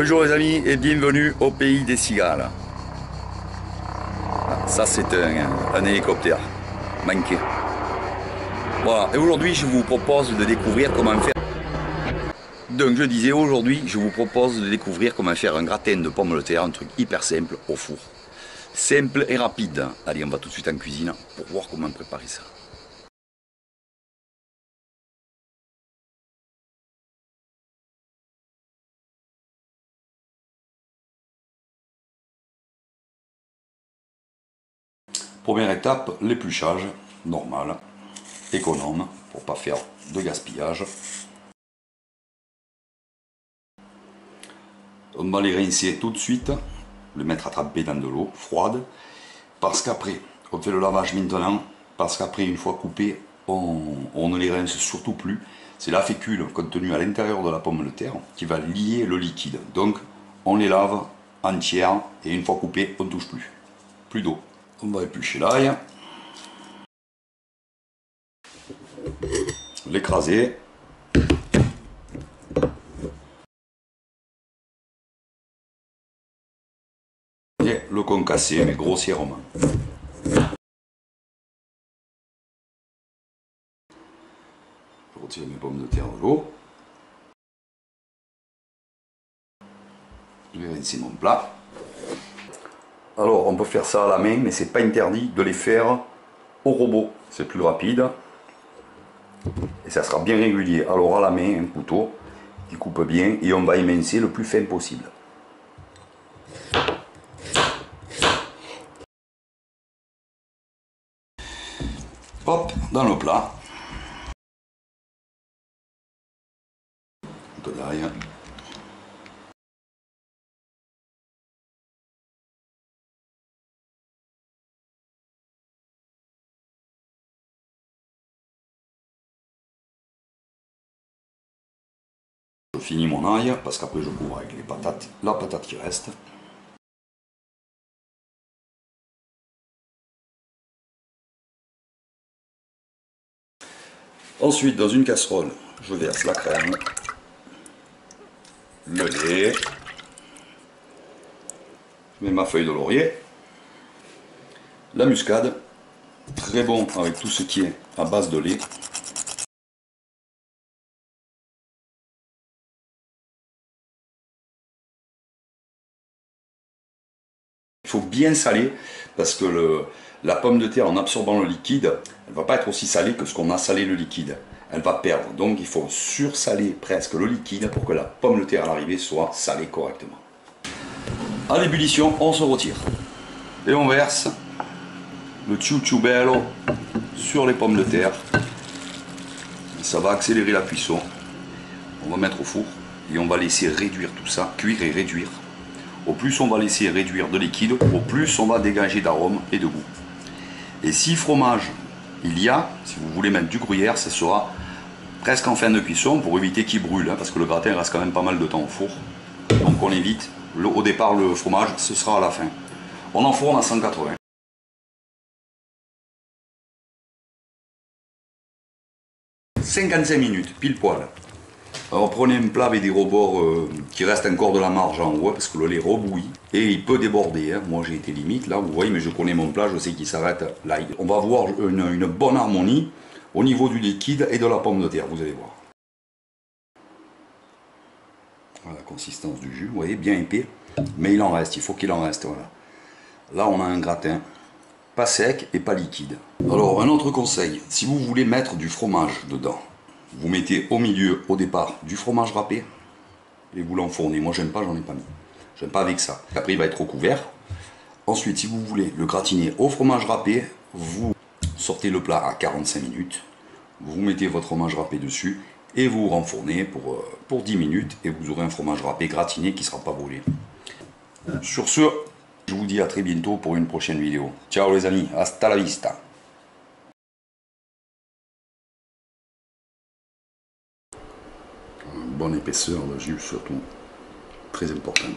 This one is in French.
Bonjour les amis et bienvenue au pays des cigales. Ça c'est un hélicoptère manqué. Voilà, et aujourd'hui je vous propose de découvrir comment faire. Donc je disais aujourd'hui je vous propose de découvrir comment faire un gratin de pommes de terre, un truc hyper simple au four. Simple et rapide. Allez, on va tout de suite en cuisine pour voir comment préparer ça. Première étape, l'épluchage, normal, économe, pour ne pas faire de gaspillage. On va les rincer tout de suite, le mettre à tremper dans de l'eau froide, parce qu'après, on fait le lavage maintenant, parce qu'après, une fois coupés, on ne les rince surtout plus. C'est la fécule contenue à l'intérieur de la pomme de terre qui va lier le liquide. Donc, on les lave entières et une fois coupées, on ne touche plus. Plus d'eau. On va éplucher l'ail, l'écraser. Et le concasser, mais grossièrement. Je retire mes pommes de terre de l'eau. Je vais rincer mon plat. Alors on peut faire ça à la main, mais c'est pas interdit de les faire au robot. C'est plus rapide. Et ça sera bien régulier. Alors à la main, un couteau qui coupe bien et on va émincer le plus fin possible. Hop, dans le plat. Un peu d'ail. Je finis mon ail parce qu'après je couvre avec les patates, la patate qui reste. Ensuite, dans une casserole, je verse la crème, le lait, je mets ma feuille de laurier, la muscade, très bon avec tout ce qui est à base de lait. Il faut bien saler parce que la pomme de terre, en absorbant le liquide, elle ne va pas être aussi salée que ce qu'on a salé le liquide. Elle va perdre. Donc il faut sursaler presque le liquide pour que la pomme de terre à l'arrivée soit salée correctement. À l'ébullition, on se retire. Et on verse le ciuciu bello sur les pommes de terre. Ça va accélérer la cuisson. On va mettre au four et on va laisser réduire tout ça, cuire et réduire. Au plus on va laisser réduire de liquide, au plus on va dégager d'arômes et de goût. Et si fromage il y a, si vous voulez mettre du gruyère, ce sera presque en fin de cuisson pour éviter qu'il brûle, hein, parce que le gratin reste quand même pas mal de temps au four. Donc on évite. Au départ le fromage, ce sera à la fin. On enfourne à 180. « 55 minutes, pile poil. » Alors prenez un plat avec des rebords qui restent encore de la marge en haut, parce que le lait rebouillit et il peut déborder. Hein. Moi j'ai été limite là, vous voyez, mais je connais mon plat, je sais qu'il s'arrête là. On va avoir une bonne harmonie au niveau du liquide et de la pomme de terre, vous allez voir. Voilà la consistance du jus, vous voyez, bien épais, mais il en reste, il faut qu'il en reste. Voilà. Là on a un gratin, pas sec et pas liquide. Alors un autre conseil, si vous voulez mettre du fromage dedans, vous mettez au milieu, au départ, du fromage râpé et vous l'enfournez. Moi, j'aime pas, j'en ai pas mis. J'aime pas avec ça. Après, il va être recouvert. Ensuite, si vous voulez le gratiner au fromage râpé, vous sortez le plat à 45 minutes. Vous mettez votre fromage râpé dessus et vous renfournez pour 10 minutes et vous aurez un fromage râpé gratiné qui ne sera pas brûlé. Sur ce, je vous dis à très bientôt pour une prochaine vidéo. Ciao les amis, hasta la vista. Bonne épaisseur de jus surtout, très important.